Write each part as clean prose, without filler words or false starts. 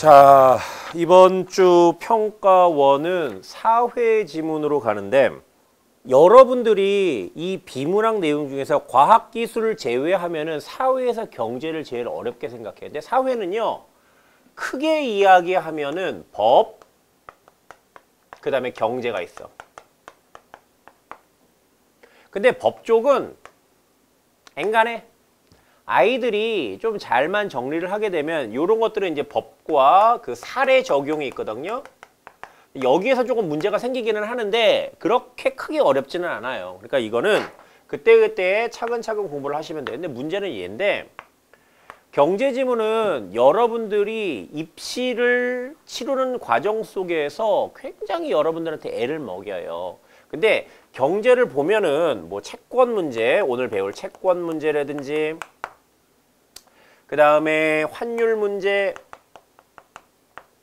자, 이번 주 평가원은 사회 지문으로 가는데 여러분들이 이 비문학 내용 중에서 과학기술을 제외하면은 사회에서 경제를 제일 어렵게 생각해요. 근데 사회는요, 크게 이야기하면은 법, 그 다음에 경제가 있어. 근데 법 쪽은 앵간해. 아이들이 좀 잘만 정리를 하게 되면 이런 것들은 이제 법과 그 사례 적용이 있거든요. 여기에서 조금 문제가 생기기는 하는데 그렇게 크게 어렵지는 않아요. 그러니까 이거는 그때그때 차근차근 공부를 하시면 돼요. 근데 문제는 얘인데 경제지문은 여러분들이 입시를 치르는 과정 속에서 굉장히 여러분들한테 애를 먹여요. 근데 경제를 보면은 뭐 채권 문제, 오늘 배울 채권 문제라든지 그 다음에 환율 문제,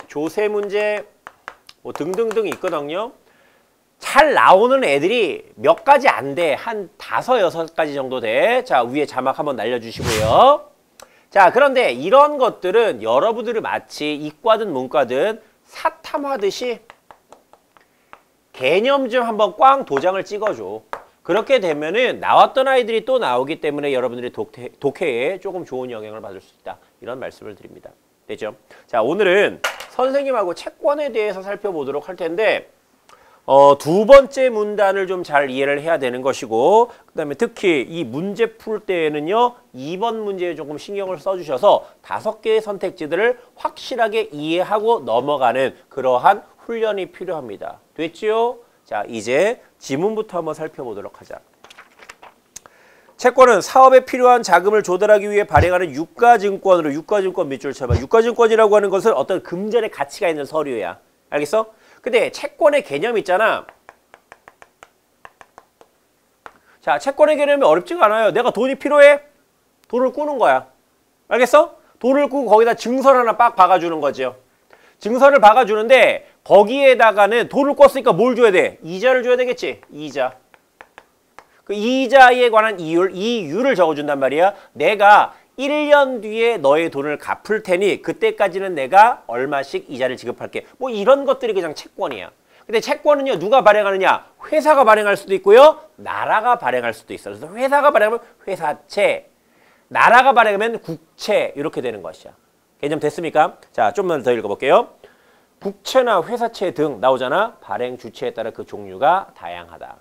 조세 문제 뭐 등등등 있거든요. 잘 나오는 애들이 몇 가지 안 돼. 한 5, 6가지 정도 돼. 자, 위에 자막 한번 날려주시고요. 자, 그런데 이런 것들은 여러분들이 마치 이과든 문과든 사탐하듯이 개념 좀 한번 꽝 도장을 찍어줘. 그렇게 되면은 나왔던 아이들이 또 나오기 때문에 여러분들이 독해에 조금 좋은 영향을 받을 수 있다. 이런 말씀을 드립니다. 되죠? 자, 오늘은 선생님하고 채권에 대해서 살펴보도록 할 텐데 두 번째 문단을 좀 잘 이해를 해야 되는 것이고 그 다음에 특히 이 문제 풀 때에는요 2번 문제에 조금 신경을 써주셔서 5개의 선택지들을 확실하게 이해하고 넘어가는 그러한 훈련이 필요합니다. 됐죠? 자, 이제 지문부터 한번 살펴보도록 하자. 채권은 사업에 필요한 자금을 조달하기 위해 발행하는 유가증권으로 유가증권 밑줄 쳐봐. 유가증권이라고 하는 것은 어떤 금전의 가치가 있는 서류야. 알겠어? 근데 채권의 개념 있잖아. 자, 채권의 개념이 어렵지가 않아요. 내가 돈이 필요해? 돈을 꾸는 거야. 알겠어? 돈을 꾸고 거기다 증서를 하나 빡 박아주는 거죠. 증서를 박아주는데 거기에다가는 돈을 꿨으니까 뭘 줘야 돼? 이자를 줘야 되겠지? 이자. 그 이자에 관한 이율을 적어준단 말이야. 내가 1년 뒤에 너의 돈을 갚을 테니 그때까지는 내가 얼마씩 이자를 지급할게. 뭐 이런 것들이 그냥 채권이야. 근데 채권은요 누가 발행하느냐? 회사가 발행할 수도 있고요. 나라가 발행할 수도 있어. 그래서 회사가 발행하면 회사채, 나라가 발행하면 국채 이렇게 되는 것이야. 개념 됐습니까? 자, 좀만 더 읽어볼게요. 국채나 회사채 등 나오잖아. 발행 주체에 따라 그 종류가 다양하다.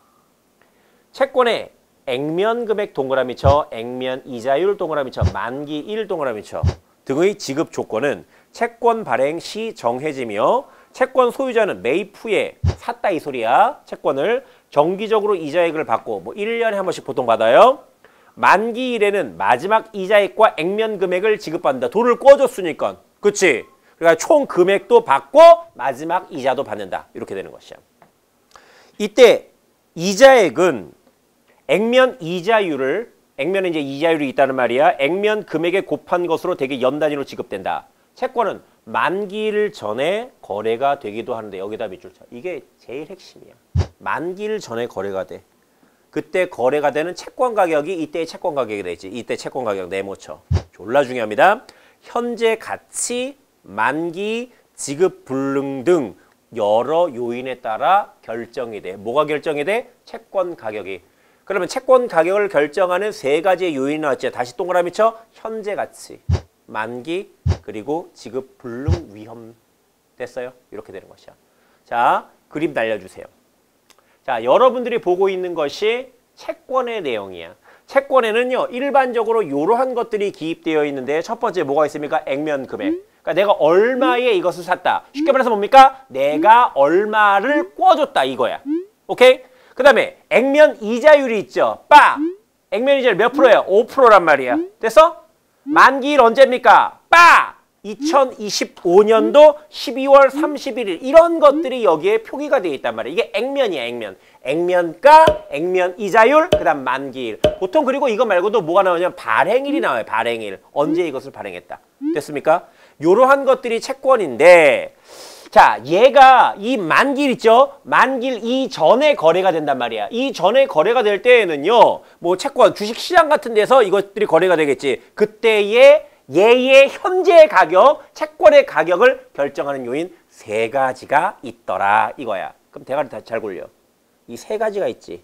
채권의 액면 금액 동그라미 쳐, 액면 이자율 동그라미 쳐, 만기 1 동그라미 쳐 등의 지급 조건은 채권 발행 시 정해지며 채권 소유자는 매입 후에 샀다 이 소리야. 채권을 정기적으로 이자액을 받고 뭐 1년에 한 번씩 보통 받아요. 만기일에는 마지막 이자액과 액면 금액을 지급받는다. 돈을 꿔줬으니까. 그치? 그러니까 총 금액도 받고 마지막 이자도 받는다. 이렇게 되는 것이야. 이때 이자액은 액면 이자율을, 액면에 이제 이자율이 있다는 말이야. 액면 금액에 곱한 것으로 되게 연 단위로 지급된다. 채권은 만기일 전에 거래가 되기도 하는데 여기다 밑줄 쳐. 이게 제일 핵심이야. 만기일 전에 거래가 돼. 그때 거래가 되는 채권 가격이 이때의 채권 가격이 되지. 이때 채권 가격 네모 쳐. 졸라 중요합니다. 현재 가치, 만기, 지급 불능 등 여러 요인에 따라 결정이 돼. 뭐가 결정이 돼? 채권 가격이. 그러면 채권 가격을 결정하는 3가지의 요인이 나왔죠. 다시 동그라미 쳐. 현재 가치, 만기, 그리고 지급 불능 위험. 됐어요? 이렇게 되는 것이야. 자, 그림 날려주세요. 자, 여러분들이 보고 있는 것이 채권의 내용이야. 채권에는요, 일반적으로 이러한 것들이 기입되어 있는데 첫 번째 뭐가 있습니까? 액면 금액. 그러니까 내가 얼마에 이것을 샀다. 쉽게 말해서 뭡니까? 내가 얼마를 꿔줬다 이거야. 오케이? 그 다음에 액면 이자율이 있죠. 빠! 액면 이자율 몇 프로예요? 5%란 말이야. 됐어? 만기일 언제입니까? 빠! 2025년도 12월 31일 이런 것들이 여기에 표기가 되어 있단 말이야. 이게 액면이야, 액면. 액면가, 액면 이자율, 그 다음 만기일. 보통 그리고 이거 말고도 뭐가 나오냐면 발행일이 나와요. 발행일. 언제 이것을 발행했다. 됐습니까? 요러한 것들이 채권인데 자, 얘가 이 만기일 있죠? 만기일 이전에 거래가 된단 말이야. 이전에 거래가 될 때에는요. 뭐 채권, 주식시장 같은 데서 이것들이 거래가 되겠지. 그때의 얘의 현재 가격, 채권의 가격을 결정하는 요인 세 가지가 있더라 이거야. 그럼 대가리 다 잘 굴려. 이 세 가지가 있지.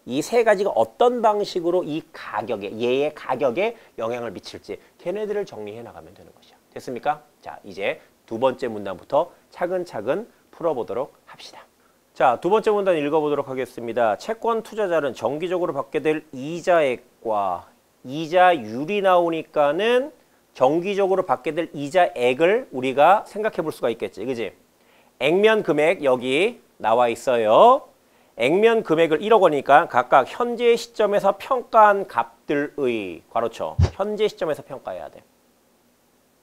이 세 가지가 어떤 방식으로 이 가격에, 얘의 가격에 영향을 미칠지 걔네들을 정리해 나가면 되는 것이야. 됐습니까? 자, 이제 두 번째 문단부터 차근차근 풀어보도록 합시다. 자, 두 번째 문단 읽어보도록 하겠습니다. 채권 투자자는 정기적으로 받게 될 이자액과 이자율이 나오니까는 정기적으로 받게 될 이자액을 우리가 생각해 볼 수가 있겠지. 그지? 액면 금액 여기 나와 있어요. 액면 금액을 1억 원이니까 각각 현재 시점에서 평가한 값들의 괄호쳐 현재 시점에서 평가해야 돼.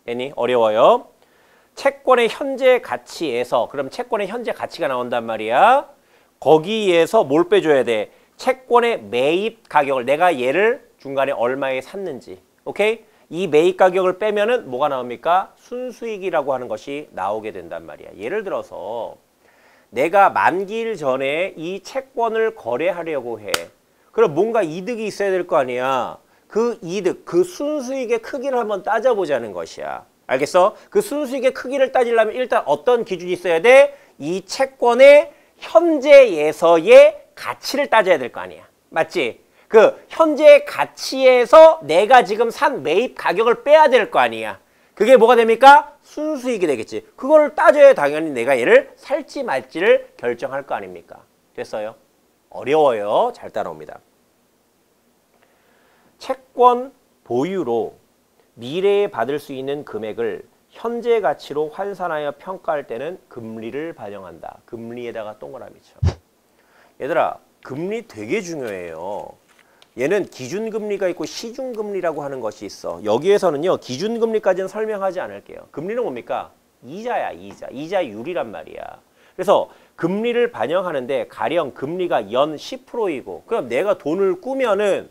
됐니? 어려워요. 채권의 현재 가치에서 그럼 채권의 현재 가치가 나온단 말이야. 거기에서 뭘 빼줘야 돼? 채권의 매입 가격을 내가 얘를 중간에 얼마에 샀는지. 오케이? 이 매입 가격을 빼면은 뭐가 나옵니까? 순수익이라고 하는 것이 나오게 된단 말이야. 예를 들어서 내가 만기일 전에 이 채권을 거래하려고 해. 그럼 뭔가 이득이 있어야 될 거 아니야. 그 이득, 그 순수익의 크기를 한번 따져보자는 것이야. 알겠어? 그 순수익의 크기를 따지려면 일단 어떤 기준이 있어야 돼? 이 채권의 현재에서의 가치를 따져야 될 거 아니야. 맞지? 그 현재 가치에서 내가 지금 산 매입 가격을 빼야 될 거 아니야. 그게 뭐가 됩니까? 순수익이 되겠지. 그거를 따져야 당연히 내가 얘를 살지 말지를 결정할 거 아닙니까? 됐어요? 어려워요. 잘 따라옵니다. 채권 보유로 미래에 받을 수 있는 금액을 현재 가치로 환산하여 평가할 때는 금리를 반영한다. 금리에다가 동그라미 쳐. 얘들아, 금리 되게 중요해요. 얘는 기준금리가 있고 시중금리라고 하는 것이 있어. 여기에서는요. 기준금리까지는 설명하지 않을게요. 금리는 뭡니까? 이자야. 이자. 이자율이란 말이야. 그래서 금리를 반영하는데 가령 금리가 연 10%이고 그럼 내가 돈을 꾸면은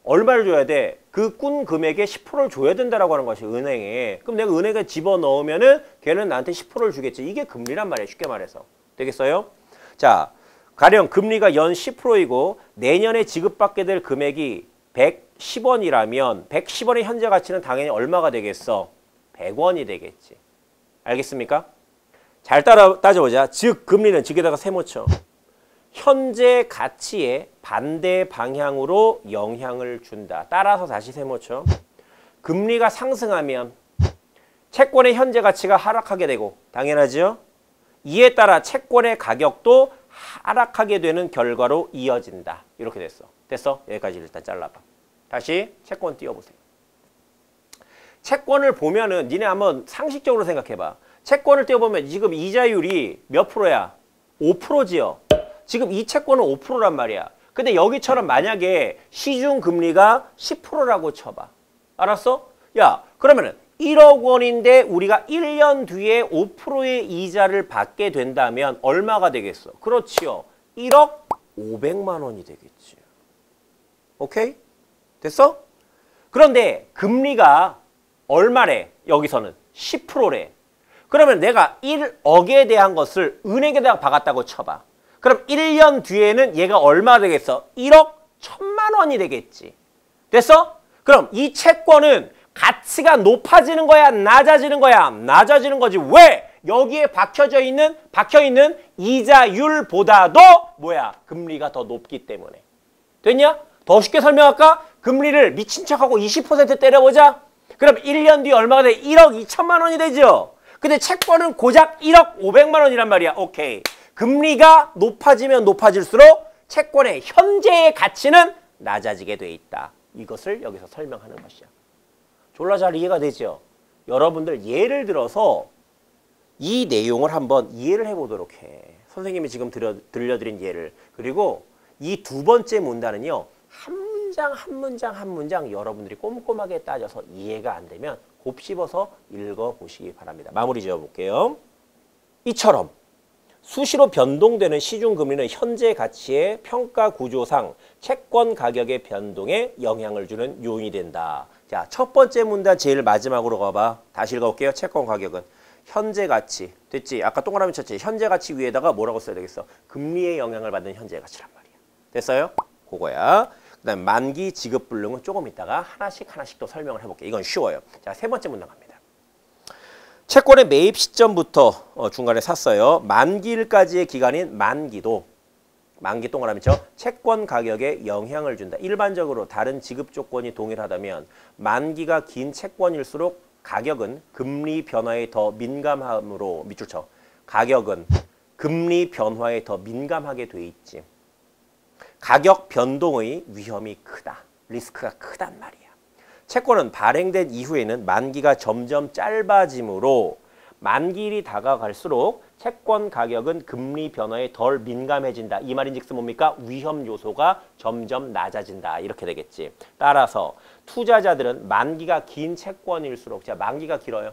얼마를 줘야 돼? 그 꾼 금액의 10%를 줘야 된다라고 하는 것이 은행에. 그럼 내가 은행에 집어넣으면은 걔는 나한테 10%를 주겠지. 이게 금리란 말이에요. 쉽게 말해서. 되겠어요? 자, 가령 금리가 연 10%이고 내년에 지급받게 될 금액이 110원이라면 110원의 현재 가치는 당연히 얼마가 되겠어? 100원이 되겠지. 알겠습니까? 잘 따져보자. 즉 금리는 즉에다가 세모 쳐. 현재 가치에 반대 방향으로 영향을 준다. 따라서 다시 세모 쳐. 금리가 상승하면 채권의 현재 가치가 하락하게 되고 당연하죠. 이에 따라 채권의 가격도 하락하게 되는 결과로 이어진다. 이렇게 됐어. 됐어? 여기까지 일단 잘라봐. 다시 채권 띄워보세요. 채권을 보면은 니네 한번 상식적으로 생각해봐. 채권을 띄워보면 지금 이자율이 몇 프로야? 5%지요. 지금 이 채권은 5%란 말이야. 근데 여기처럼 만약에 시중금리가 10%라고 쳐봐. 알았어? 야, 그러면은 1억 원인데 우리가 1년 뒤에 5%의 이자를 받게 된다면 얼마가 되겠어? 그렇지요. 1억 500만 원이 되겠지. 오케이? 됐어? 그런데 금리가 얼마래? 여기서는 10%래. 그러면 내가 1억에 대한 것을 은행에다가 박았다고 쳐봐. 그럼 1년 뒤에는 얘가 얼마 되겠어? 1억 1000만 원이 되겠지. 됐어? 그럼 이 채권은 가치가 높아지는 거야? 낮아지는 거야? 낮아지는 거지. 왜? 여기에 박혀있는 이자율보다도 뭐야? 금리가 더 높기 때문에. 됐냐? 더 쉽게 설명할까? 금리를 미친 척하고 20% 때려보자. 그럼 1년 뒤에 얼마가 돼? 1억 2천만 원이 되죠. 근데 채권은 고작 1억 500만 원이란 말이야. 오케이. 금리가 높아지면 높아질수록 채권의 현재의 가치는 낮아지게 돼 있다. 이것을 여기서 설명하는 것이야. 졸라 잘 이해가 되죠? 여러분들 예를 들어서 이 내용을 한번 이해를 해보도록 해. 선생님이 지금 들려드린 예를. 그리고 이 두 번째 문단은요. 한 문장 한 문장 한 문장 여러분들이 꼼꼼하게 따져서 이해가 안 되면 곱씹어서 읽어보시기 바랍니다. 마무리 지어볼게요. 이처럼 수시로 변동되는 시중금리는 현재 가치의 평가 구조상 채권 가격의 변동에 영향을 주는 요인이 된다. 자, 첫 번째 문단 제일 마지막으로 가봐. 다시 읽어볼게요. 채권 가격은 현재 가치. 됐지? 아까 동그라미 쳤지? 현재 가치 위에다가 뭐라고 써야 되겠어? 금리의 영향을 받는 현재 가치란 말이야. 됐어요? 그거야. 그다음 만기 지급불능은 조금 있다가 하나씩 더 설명을 해볼게요. 이건 쉬워요. 자, 세 번째 문단 갑니다. 채권의 매입 시점부터 중간에 샀어요. 만기일까지의 기간인 만기도 만기 동그라미죠. 채권 가격에 영향을 준다. 일반적으로 다른 지급 조건이 동일하다면 만기가 긴 채권일수록 가격은 금리 변화에 더 민감함으로 밑줄 쳐. 가격은 금리 변화에 더 민감하게 돼 있지. 가격 변동의 위험이 크다. 리스크가 크단 말이야. 채권은 발행된 이후에는 만기가 점점 짧아지므로 만기일이 다가갈수록 채권 가격은 금리 변화에 덜 민감해진다. 이 말인즉슨 뭡니까? 위험 요소가 점점 낮아진다. 이렇게 되겠지. 따라서 투자자들은 만기가 긴 채권일수록, 자, 만기가 길어요.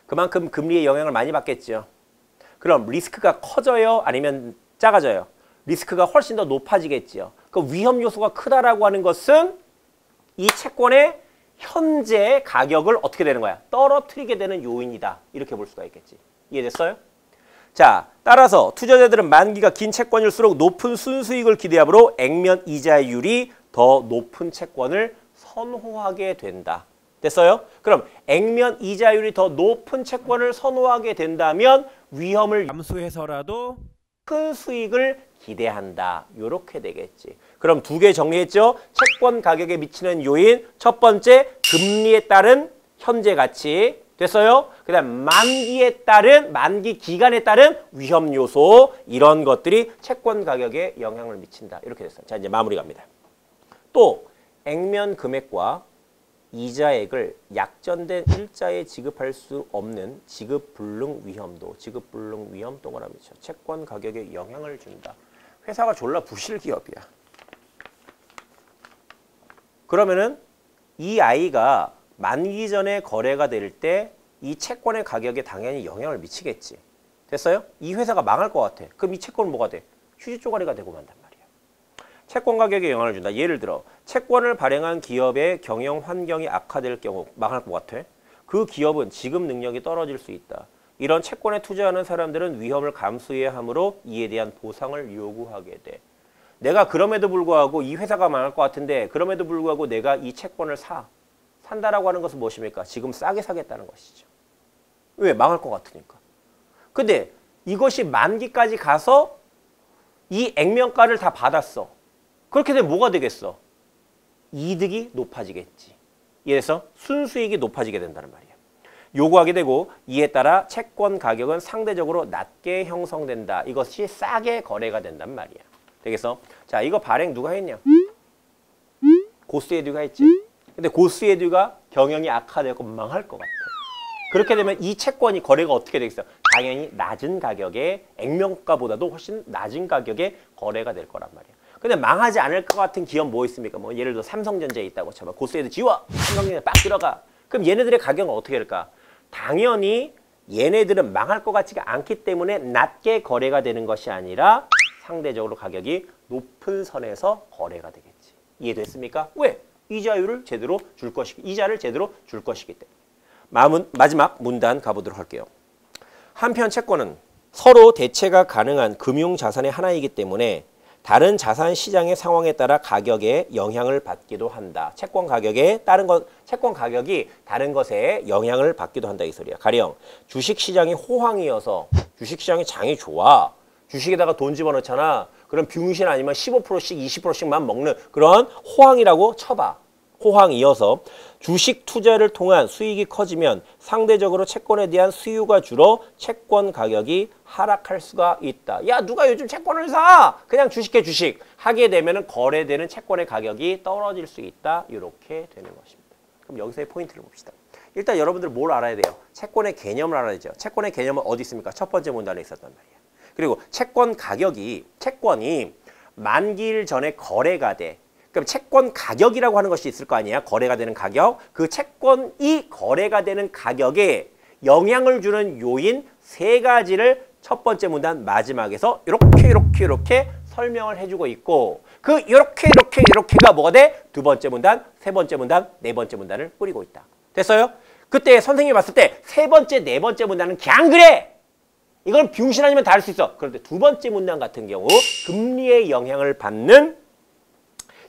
그만큼 금리의 영향을 많이 받겠죠. 그럼 리스크가 커져요? 아니면 작아져요? 리스크가 훨씬 더 높아지겠지요. 그 위험 요소가 크다라고 하는 것은 이 채권의 현재 가격을 어떻게 되는 거야? 떨어뜨리게 되는 요인이다. 이렇게 볼 수가 있겠지. 이해됐어요? 자, 따라서 투자자들은 만기가 긴 채권일수록 높은 순수익을 기대하므로 액면 이자율이 더 높은 채권을 선호하게 된다. 됐어요? 그럼 액면 이자율이 더 높은 채권을 선호하게 된다면 위험을 감수해서라도 큰 수익을 기대한다. 이렇게 되겠지. 그럼 두 개 정리했죠? 채권 가격에 미치는 요인, 첫 번째 금리에 따른 현재 가치. 됐어요? 그 다음 만기에 따른, 만기 기간에 따른 위험 요소, 이런 것들이 채권 가격에 영향을 미친다. 이렇게 됐어요. 자, 이제 마무리 갑니다. 또 액면 금액과 이자액을 약전된 일자에 지급할 수 없는 지급불능 위험도, 지급불능 위험 동그라미죠. 채권 가격에 영향을 준다. 회사가 졸라 부실 기업이야. 그러면은 이 아이가 만기 전에 거래가 될 때 이 채권의 가격에 당연히 영향을 미치겠지. 됐어요? 이 회사가 망할 것 같아. 그럼 이 채권은 뭐가 돼? 휴지 쪼가리가 되고 만단 말이야. 채권 가격에 영향을 준다. 예를 들어 채권을 발행한 기업의 경영 환경이 악화될 경우 망할 것 같아. 그 기업은 지급 능력이 떨어질 수 있다. 이런 채권에 투자하는 사람들은 위험을 감수해야 하므로 이에 대한 보상을 요구하게 돼. 내가 그럼에도 불구하고 이 회사가 망할 것 같은데 그럼에도 불구하고 내가 이 채권을 산다라고 하는 것은 무엇입니까? 지금 싸게 사겠다는 것이죠. 왜? 망할 것 같으니까. 근데 이것이 만기까지 가서 이 액면가를 다 받았어. 그렇게 되면 뭐가 되겠어? 이득이 높아지겠지. 이래서 순수익이 높아지게 된다는 말이야. 요구하게 되고 이에 따라 채권 가격은 상대적으로 낮게 형성된다. 이것이 싸게 거래가 된단 말이야. 되겠어? 자, 이거 발행 누가 했냐? 고스에듀가 했지. 근데 고스에듀가 경영이 악화되고 망할 것 같아. 그렇게 되면 이 채권이 거래가 어떻게 되겠어? 당연히 낮은 가격에, 액면가보다도 훨씬 낮은 가격에 거래가 될 거란 말이야. 근데 망하지 않을 것 같은 기업 뭐 있습니까? 뭐 예를 들어 삼성전자에 있다고 쳐봐. 고스에듀 지워! 삼성전자 빡 들어가. 그럼 얘네들의 가격은 어떻게 될까? 당연히 얘네들은 망할 것 같지가 않기 때문에 낮게 거래가 되는 것이 아니라 상대적으로 가격이 높은 선에서 거래가 되겠지. 이해됐습니까? 왜? 이자율을 제대로 줄 것이기, 이자를 제대로 줄 것이기 때문에. 마지막 문단 가보도록 할게요. 한편 채권은 서로 대체가 가능한 금융자산의 하나이기 때문에 다른 자산 시장의 상황에 따라 가격에 영향을 받기도 한다. 채권 가격이 다른 것에 영향을 받기도 한다 이 소리야. 가령 주식시장이 호황이어서 주식시장이 장이 좋아. 주식에다가 돈 집어넣잖아. 그럼 병신 아니면 15%씩 20%씩만 먹는 그런 호황이라고 쳐봐. 호황이어서 주식 투자를 통한 수익이 커지면 상대적으로 채권에 대한 수요가 줄어 채권 가격이 하락할 수가 있다. 야, 누가 요즘 채권을 사? 그냥 주식해 주식. 하게 되면 거래되는 채권의 가격이 떨어질 수 있다. 이렇게 되는 것입니다. 그럼 여기서의 포인트를 봅시다. 일단 여러분들 뭘 알아야 돼요? 채권의 개념을 알아야 되죠. 채권의 개념은 어디 있습니까? 첫 번째 문단에 있었단 말이에요. 그리고 채권이 만기일 전에 거래가 돼. 그럼 채권 가격이라고 하는 것이 있을 거 아니야? 거래가 되는 가격. 그 채권이 거래가 되는 가격에 영향을 주는 요인 세 가지를 첫 번째 문단 마지막에서 이렇게 설명을 해주고 있고 그 이렇게가 뭐가 돼? 두 번째 문단, 세 번째 문단, 네 번째 문단을 뿌리고 있다. 됐어요? 그때 선생님이 봤을 때 세 번째, 네 번째 문단은 그냥 그래! 이건 병신 아니면 다 할 수 있어. 그런데 두 번째 문단 같은 경우 금리의 영향을 받는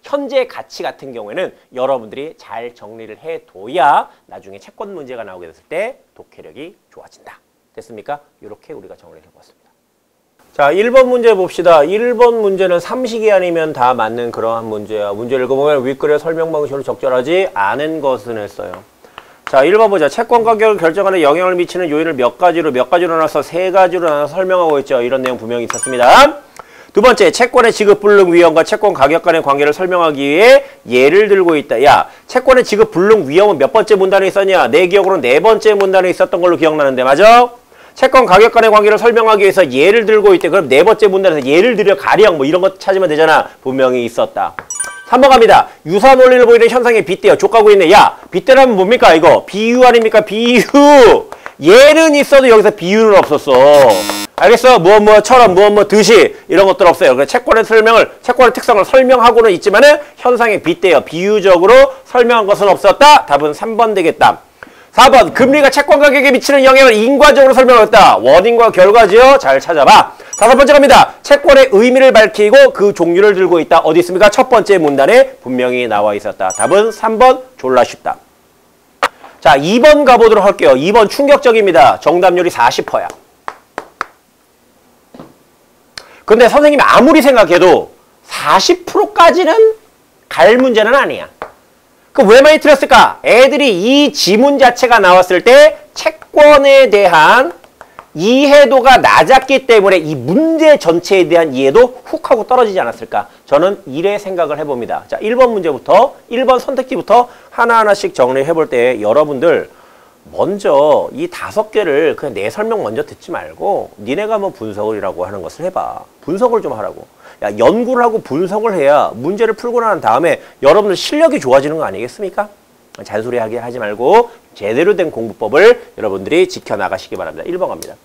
현재 가치 같은 경우에는 여러분들이 잘 정리를 해둬야 나중에 채권 문제가 나오게 됐을 때 독해력이 좋아진다. 됐습니까? 이렇게 우리가 정리를 해봤습니다. 자, 1번 문제 봅시다. 1번 문제는 삼식이 아니면 다 맞는 그러한 문제야. 문제를 읽어보면 윗글의 설명 방식으로 적절하지 않은 것은 했어요. 자, 1번 보자. 채권 가격을 결정하는 영향을 미치는 요인을 몇 가지로 나눠서 세 가지로 나눠서 설명하고 있죠. 이런 내용 분명히 있었습니다. 두 번째, 채권의 지급 불능 위험과 채권 가격 간의 관계를 설명하기 위해 예를 들고 있다. 야, 채권의 지급 불능 위험은 몇 번째 문단에 있었냐? 내 기억으로는 네 번째 문단에 있었던 걸로 기억나는데, 맞아? 채권 가격 간의 관계를 설명하기 위해서 예를 들고 있대. 그럼 네 번째 문단에서 예를 들여 가령 뭐 이런 거 찾으면 되잖아. 분명히 있었다. 3번 갑니다. 유사 논리를 보이는 현상에 빗대어 족가고 있네. 야, 빗대라면 뭡니까 이거? 비유 아닙니까? 비유. 예는 있어도 여기서 비유는 없었어. 알겠어? 무엇처럼 듯이 이런 것들 없어요. 그래서 채권의 특성을 설명하고는 있지만은 현상에 빗대어 비유적으로 설명한 것은 없었다. 답은 3번 되겠다. 4번, 금리가 채권 가격에 미치는 영향을 인과적으로 설명했다. 원인과 결과지요. 잘 찾아봐. 5번째 갑니다. 채권의 의미를 밝히고 그 종류를 들고 있다. 어디 있습니까? 첫 번째 문단에 분명히 나와 있었다. 답은 3번, 졸라 쉽다. 자, 2번 가보도록 할게요. 2번 충격적입니다. 정답률이 40%야. 근데 선생님이 아무리 생각해도 40%까지는 갈 문제는 아니야. 그 왜 많이 틀렸을까? 애들이 이 지문 자체가 나왔을 때 채권에 대한 이해도가 낮았기 때문에 이 문제 전체에 대한 이해도 훅 하고 떨어지지 않았을까? 저는 이래 생각을 해봅니다. 자, 1번 문제부터 1번 선택지부터 하나하나씩 정리해 볼 때 여러분들 먼저 이 5개를 그냥 내 설명 먼저 듣지 말고 니네가 뭐 분석을이라고 하는 것을 해봐. 분석을 좀 하라고. 야, 연구를 하고 분석을 해야 문제를 풀고 난 다음에 여러분들 실력이 좋아지는 거 아니겠습니까? 잔소리하게 하지 말고 제대로 된 공부법을 여러분들이 지켜나가시기 바랍니다. 1번 갑니다.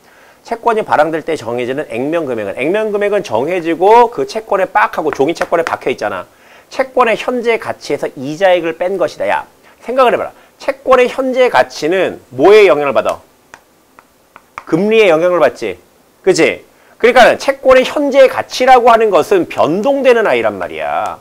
채권이 발행될 때 정해지는 액면금액은 정해지고 그 채권에 빡하고 종이 채권에 박혀 있잖아. 채권의 현재 가치에서 이자액을 뺀 것이다. 야, 생각을 해봐라. 채권의 현재 가치는 뭐에 영향을 받아? 금리에 영향을 받지. 그치? 그러니까 채권의 현재 가치라고 하는 것은 변동되는 아이란 말이야.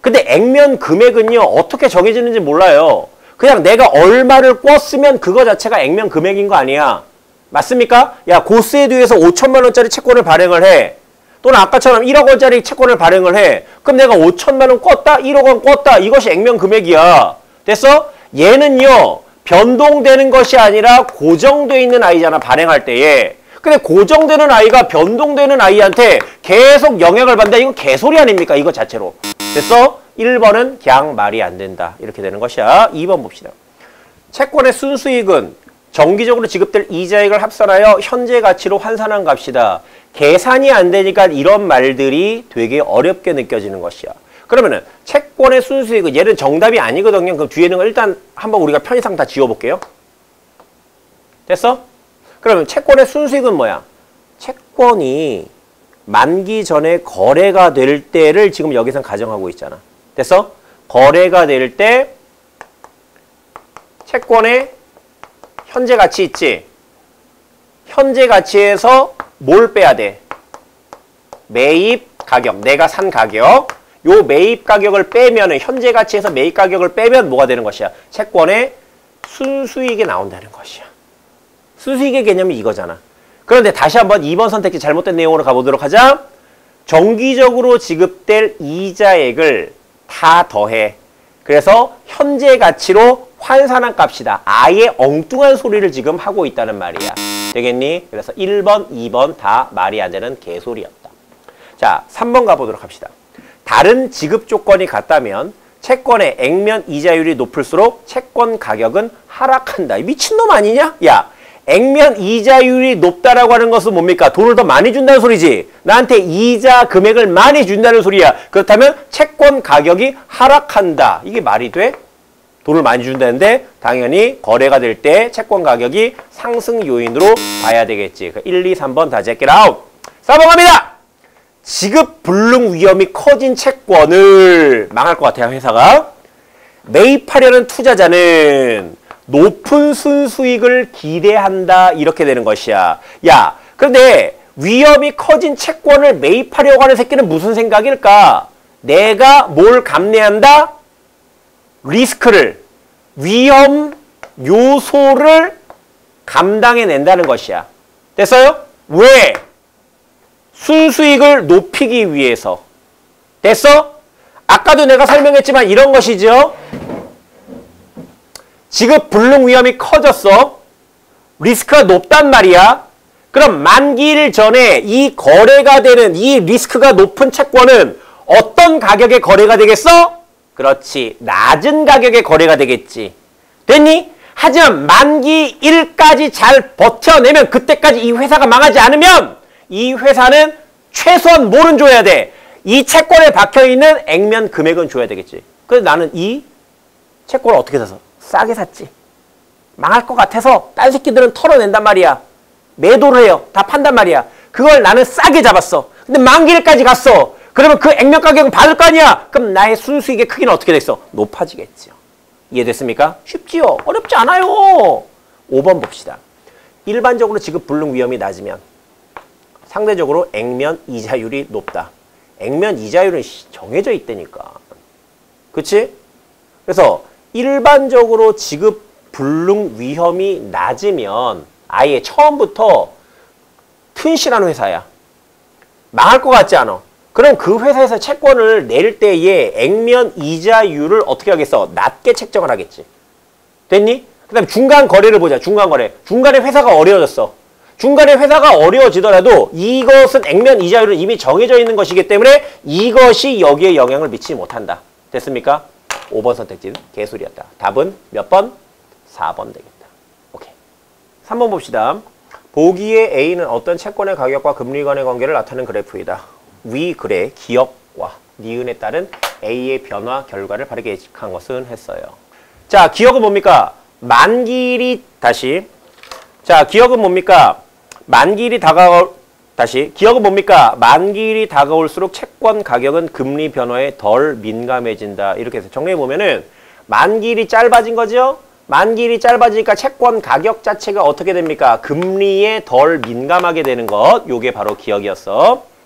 근데 액면 금액은요, 어떻게 정해지는지 몰라요. 그냥 내가 얼마를 꿨으면 그거 자체가 액면 금액인 거 아니야. 맞습니까? 야, 고스에듀에서 5천만 원짜리 채권을 발행을 해. 또는 아까처럼 1억 원짜리 채권을 발행을 해. 그럼 내가 5천만 원 꿨다? 1억 원 꿨다? 이것이 액면 금액이야. 됐어? 얘는요, 변동되는 것이 아니라 고정되어 있는 아이잖아, 발행할 때에. 근데 고정되는 아이가 변동되는 아이한테 계속 영향을 받는다. 이건 개소리 아닙니까? 이거 자체로. 됐어? 1번은 그냥 말이 안 된다. 이렇게 되는 것이야. 2번 봅시다. 채권의 순수익은 정기적으로 지급될 이자액을 합산하여 현재 가치로 환산한 값이다. 계산이 안 되니까 이런 말들이 되게 어렵게 느껴지는 것이야. 그러면은 채권의 순수익은 얘는 정답이 아니거든요. 그럼 뒤에 있는 거 일단 한번 우리가 편의상 다 지워볼게요. 됐어? 그러면 채권의 순수익은 뭐야? 채권이 만기 전에 거래가 될 때를 지금 여기선 가정하고 있잖아. 됐어? 거래가 될 때 채권의 현재 가치 있지? 현재 가치에서 뭘 빼야 돼? 매입 가격, 내가 산 가격. 요 매입 가격을 빼면은 현재 가치에서 매입 가격을 빼면 뭐가 되는 것이야? 채권의 순수익이 나온다는 것이야. 순수익의 개념이 이거잖아. 그런데 다시 한번 2번 선택지 잘못된 내용으로 가보도록 하자. 정기적으로 지급될 이자액을 다 더해. 그래서 현재 가치로 환산한 값이다. 아예 엉뚱한 소리를 지금 하고 있다는 말이야. 되겠니? 그래서 1번, 2번 다 말이 안 되는 개소리였다. 자, 3번 가보도록 합시다. 다른 지급 조건이 같다면 채권의 액면 이자율이 높을수록 채권 가격은 하락한다. 미친놈 아니냐? 야, 액면 이자율이 높다라고 하는 것은 뭡니까? 돈을 더 많이 준다는 소리지. 나한테 이자 금액을 많이 준다는 소리야. 그렇다면 채권 가격이 하락한다. 이게 말이 돼? 돈을 많이 준다는데 당연히 거래가 될 때 채권 가격이 상승 요인으로 봐야 되겠지. 1, 2, 3번 다 check it out. 4번 갑니다. 지급 불능 위험이 커진 채권을 망할 것 같아요, 회사가. 매입하려는 투자자는 높은 순수익을 기대한다. 이렇게 되는 것이야. 야, 그런데 위험이 커진 채권을 매입하려고 하는 새끼는 무슨 생각일까? 내가 뭘 감내한다? 리스크를, 위험 요소를 감당해낸다는 것이야. 됐어요? 왜? 순수익을 높이기 위해서. 됐어? 아까도 내가 설명했지만 이런 것이죠. 지급 불능 위험이 커졌어. 리스크가 높단 말이야. 그럼 만기일 전에 이 거래가 되는 이 리스크가 높은 채권은 어떤 가격에 거래가 되겠어? 그렇지. 낮은 가격에 거래가 되겠지. 됐니? 하지만 만기일까지 잘 버텨내면 그때까지 이 회사가 망하지 않으면 이 회사는 최소한 뭐는 줘야 돼? 이 채권에 박혀있는 액면 금액은 줘야 되겠지. 그래서 나는 이 채권을 어떻게 사서? 싸게 샀지. 망할 것 같아서 딴 새끼들은 털어낸단 말이야. 매도를 해요. 다 판단 말이야. 그걸 나는 싸게 잡았어. 근데 만기일까지 갔어. 그러면 그 액면 가격은 받을 거 아니야? 그럼 나의 순수익의 크기는 어떻게 됐어? 높아지겠죠. 이해됐습니까? 쉽지요? 어렵지 않아요. 5번 봅시다. 일반적으로 지급 불능 위험이 낮으면 상대적으로 액면 이자율이 높다. 액면 이자율은 정해져 있다니까. 그치? 그래서 일반적으로 지급 불능 위험이 낮으면 아예 처음부터 튼실한 회사야. 망할 것 같지 않아? 그럼 그 회사에서 채권을 낼 때의 액면 이자율을 어떻게 하겠어? 낮게 책정을 하겠지. 됐니? 그 다음에 중간 거래를 보자. 중간 거래. 중간에 회사가 어려워졌어. 중간에 회사가 어려워지더라도 이것은 액면 이자율은 이미 정해져 있는 것이기 때문에 이것이 여기에 영향을 미치지 못한다. 됐습니까? 5번 선택지는 개소리였다. 답은 몇 번? 4번 되겠다. 오케이. 3번 봅시다. 보기에 A는 어떤 채권의 가격과 금리 간의 관계를 나타내는 그래프이다. 위 글의 기억과 니은에 따른 A의 변화 결과를 바르게 예측한 것은 했어요. 자, 기억은 뭡니까? 만기일이 기억은 뭡니까? 만기일이 다가올수록 채권 가격은 금리 변화에 덜 민감해진다. 이렇게 해서 정리해 보면은 만기일이 짧아진 거죠? 만기일이 짧아지니까 채권 가격 자체가 어떻게 됩니까? 금리에 덜 민감하게 되는 것. 요게 바로 기억이었어.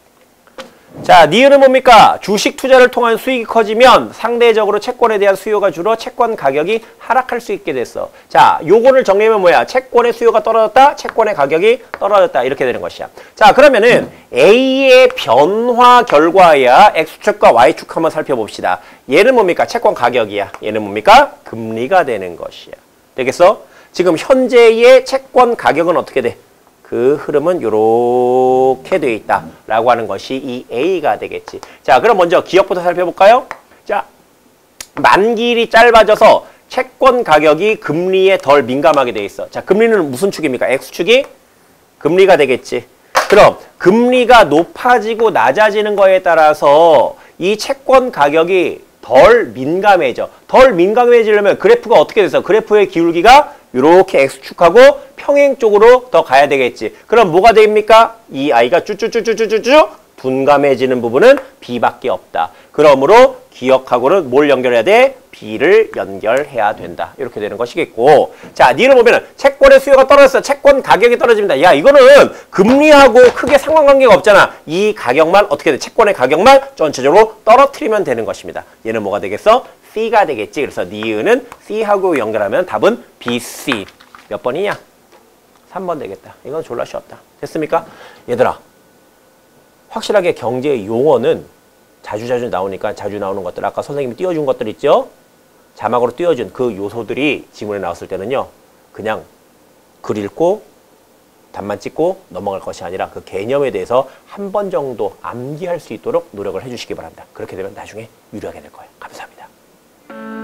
자, 니은은 뭡니까? 주식 투자를 통한 수익이 커지면 상대적으로 채권에 대한 수요가 줄어 채권 가격이 하락할 수 있게 됐어. 자, 요거를 정리하면 뭐야? 채권의 수요가 떨어졌다, 채권의 가격이 떨어졌다. 이렇게 되는 것이야. 자, 그러면은 A의 변화 결과야 X축과 Y축 한번 살펴봅시다. 얘는 뭡니까? 채권 가격이야. 얘는 뭡니까? 금리가 되는 것이야. 되겠어? 지금 현재의 채권 가격은 어떻게 돼? 그 흐름은 요렇게 되어 있다라고 하는 것이 이 A가 되겠지. 자, 그럼 먼저 기억부터 살펴볼까요? 자, 만기일이 짧아져서 채권 가격이 금리에 덜 민감하게 되어 있어. 자, 금리는 무슨 축입니까? X축이 금리가 되겠지. 그럼 금리가 높아지고 낮아지는 거에 따라서 이 채권 가격이 덜 민감해져. 덜 민감해지려면 그래프가 어떻게 돼서 그래프의 기울기가 이렇게 X축하고 평행 쪽으로 더 가야 되겠지. 그럼 뭐가 됩니까? 이 I가 쭈쭈쭈쭈쭈쭈 둔감해지는 부분은 B밖에 없다. 그러므로 기억하고는 뭘 연결해야 돼? B를 연결해야 된다. 이렇게 되는 것이겠고. 자, 니를 보면은 채권의 수요가 떨어졌어. 채권 가격이 떨어집니다. 야, 이거는 금리하고 크게 상관관계가 없잖아. 이 가격만 어떻게 돼? 채권의 가격만 전체적으로 떨어뜨리면 되는 것입니다. 얘는 뭐가 되겠어? C가 되겠지. 그래서 니은은 C하고 연결하면 답은 BC. 몇 번이냐? 3번 되겠다. 이건 졸라 쉬웠다. 됐습니까? 얘들아, 확실하게 경제 용어는 자주 나오니까 자주 나오는 것들, 아까 선생님이 띄워준 것들 있죠? 자막으로 띄워준 그 요소들이 지문에 나왔을 때는요, 그냥 글 읽고 답만 찍고 넘어갈 것이 아니라 그 개념에 대해서 한 번 정도 암기할 수 있도록 노력을 해주시기 바랍니다. 그렇게 되면 나중에 유리하게 될 거예요. 감사합니다.